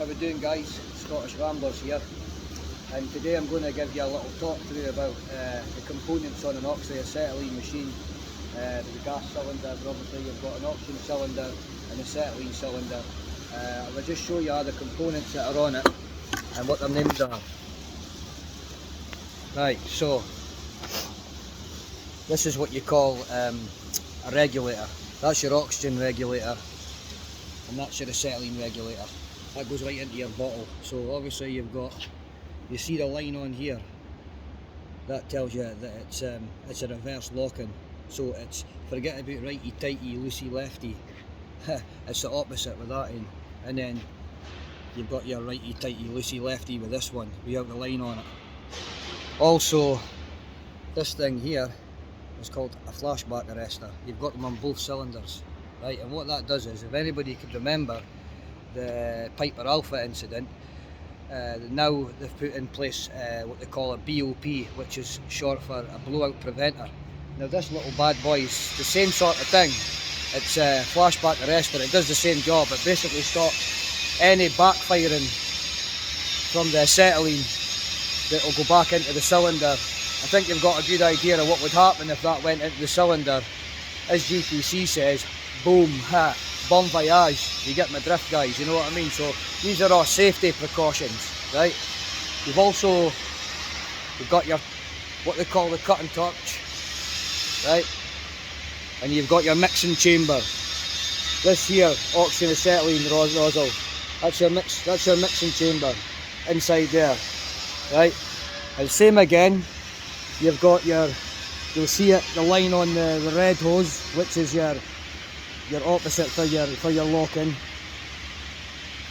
How we doing, guys? Scottish Ramblers here, and today I'm going to give you a little talk through about the components on an oxy-acetylene machine. The gas cylinder, obviously you've got an oxygen cylinder and an acetylene cylinder. I'll just show you all the components that are on it and what their names are. Right, so this is what you call a regulator. That's your oxygen regulator, and that's your acetylene regulator. That goes right into your bottle. So obviously you see the line on here. That tells you that it's a reverse locking. So it's, forget about righty tighty, loosey lefty. It's the opposite with that end. And then you've got your righty tighty, loosey lefty with this one without the line on it. Also, this thing here is called a flashback arrestor. You've got them on both cylinders, right? And what that does is, if anybody could remember the Piper Alpha incident, now they've put in place what they call a BOP, which is short for a blowout preventer. Now this little bad boy is the same sort of thing. It's a flashback arrestor. It does the same job. It basically stops any backfiring from the acetylene that will go back into the cylinder. I think you've got a good idea of what would happen if that went into the cylinder. As GTC says, boom, ha, bon voyage. You get my drift, guys, you know what I mean? So these are all safety precautions, right? You've got your, what they call the cutting torch, right? And you've got your mixing chamber. This here, oxygen acetylene nozzle, that's your mixing chamber inside there, right? And same again, you've got you'll see it, the line on the red hose, which is your opposite for your locking.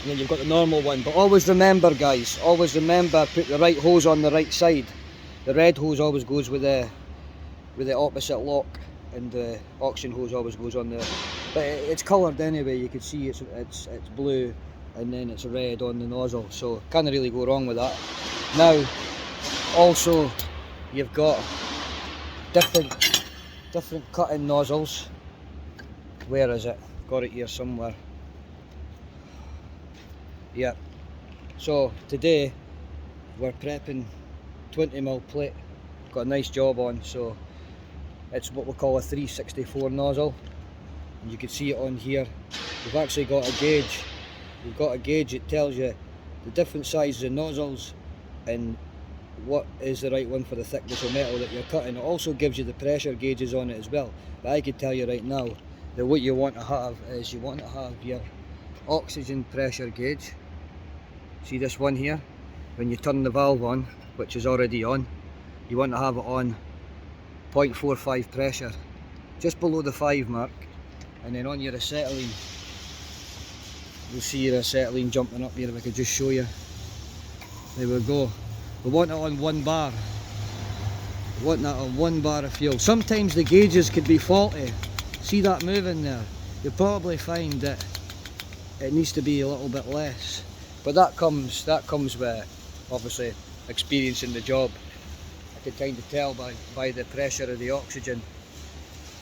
And then you've got the normal one. But always remember, guys, always remember, put the right hose on the right side. The red hose always goes with the opposite lock, and the oxygen hose always goes on the. But it's coloured anyway. You can see it's blue, and then it's red on the nozzle. So can't really go wrong with that. Now, also, you've got different cutting nozzles. Where is it? Got it here somewhere. Yeah. So today we're prepping 20mm plate. Got a nice job on. So it's what we call a 364 nozzle. And you can see it on here. We've actually got a gauge. We've got a gauge. It tells you the different sizes of nozzles and what is the right one for the thickness of metal that you're cutting. It also gives you the pressure gauges on it as well. But I can tell you right now that what you want to have is, you want to have your oxygen pressure gauge. See this one here? When you turn the valve on, which is already on, you want to have it on 0.45 pressure, just below the 5 mark. And then on your acetylene, you'll see your acetylene jumping up here. If I could just show you. There we go. We want it on 1 bar. We want that on 1 bar of fuel. Sometimes the gauges could be faulty. See that moving there? You'll probably find that it needs to be a little bit less. But that comes with obviously experiencing the job. I can kind of tell by the pressure of the oxygen.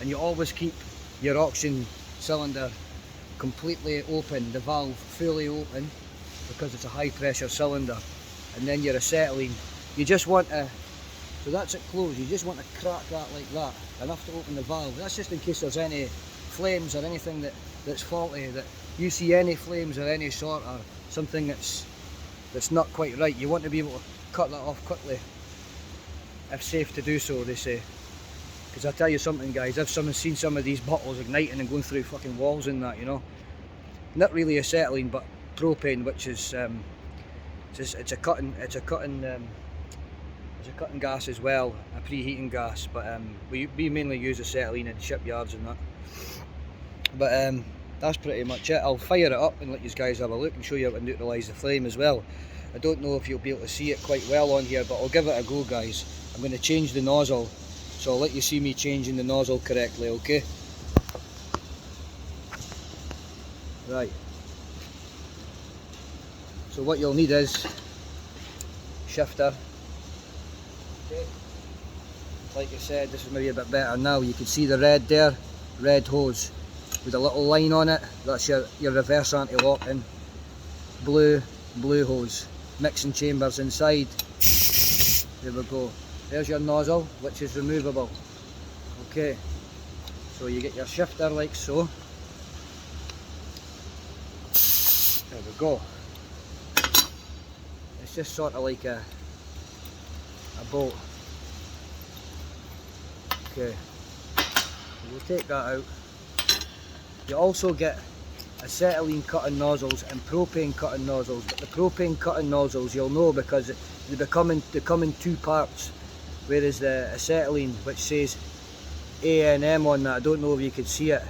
And you always keep your oxygen cylinder completely open, the valve fully open, because it's a high pressure cylinder. And then your acetylene, you just want to, so that's it closed, you just want to crack that like that, enough to open the valve. That's just in case there's any flames or anything that's faulty, that you see any flames or any sort, or something that's not quite right. You want to be able to cut that off quickly, if safe to do so, they say. Because I'll tell you something, guys, I've seen some of these bottles igniting and going through fucking walls and that, you know. Not really acetylene, but propane, which is it's a cutting gas as well, a preheating gas. But we mainly use acetylene in shipyards and that. But that's pretty much it. I'll fire it up and let you guys have a look and show you how to neutralise the flame as well. I don't know if you'll be able to see it quite well on here, but I'll give it a go, guys. I'm going to change the nozzle, so I'll let you see me changing the nozzle correctly, okay? Right. So what you'll need is shifter. Okay. Like I said, this is maybe a bit better now. You can see the red there, red hose with a little line on it. That's your reverse anti-locking. Blue blue hose, mixing chambers inside. There we go. There's your nozzle, which is removable. Okay, so you get your shifter like so. There we go. It's just sort of like a bolt. Okay, we'll take that out. You also get acetylene cutting nozzles and propane cutting nozzles, but the propane cutting nozzles you'll know because they come in two parts, whereas the acetylene, which says A&M on that, I don't know if you could see it,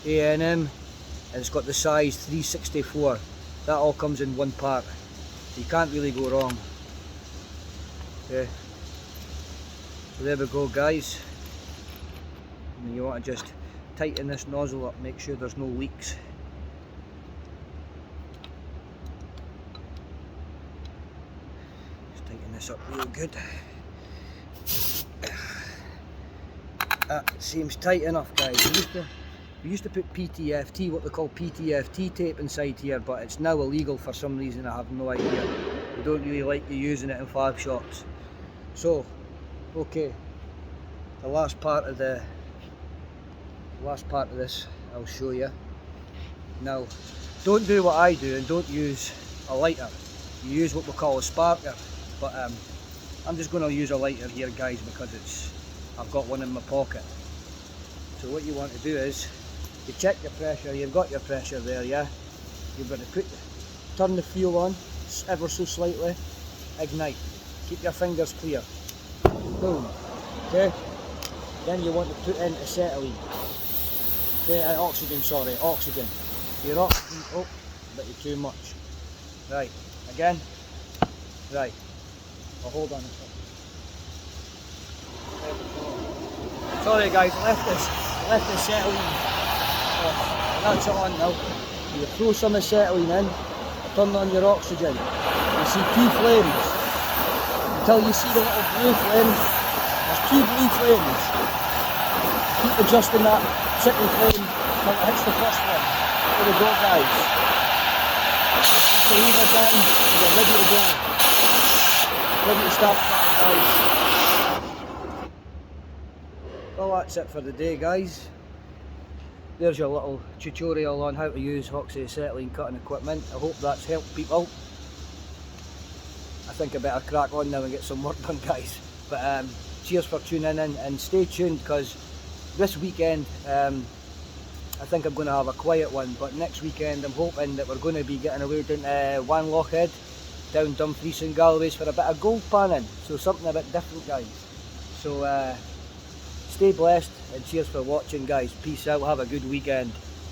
A&M, and it's got the size 364, that all comes in one part, so you can't really go wrong. Okay, so there we go guys, and you want to just tighten this nozzle up, make sure there's no leaks. Just tighten this up real good. That seems tight enough guys. We used to put PTFT, what they call PTFT tape inside here, but it's now illegal for some reason, I have no idea. We don't really like you using it in fab shops. So, okay, the last part of this I'll show you. Now, don't do what I do and don't use a lighter. You use what we call a sparker, but I'm just going to use a lighter here guys because I've got one in my pocket. So what you want to do is you check your pressure. You've got your pressure there, yeah. You're going to turn the fuel on ever so slightly, ignite, keep your fingers clear, boom. Okay, then you want to put in acetylene. Okay, oxygen, sorry, oxygen. Your oxygen, oh, a bit too much. Right, again. Right, well, hold on a second. Sorry guys, left the acetylene off. That's it on now. You throw some acetylene in, turn on your oxygen. You see two flames. Until you see the little blue flame, there's two blue flames. Keep adjusting that second flame until it hits the first one. There we go guys. Just the lever down and you're ready to go. Ready to start guys. Well, that's it for the day guys. There's your little tutorial on how to use oxyacetylene cutting equipment. I hope that's helped people. I think I better crack on now and get some work done guys. But cheers for tuning in and stay tuned because this weekend I think I'm going to have a quiet one, but next weekend I'm hoping that we're going to be getting away down to Wanlockhead, down Dumfries and Galways for a bit of gold panning. So something a bit different guys. So stay blessed and cheers for watching guys. Peace out, have a good weekend.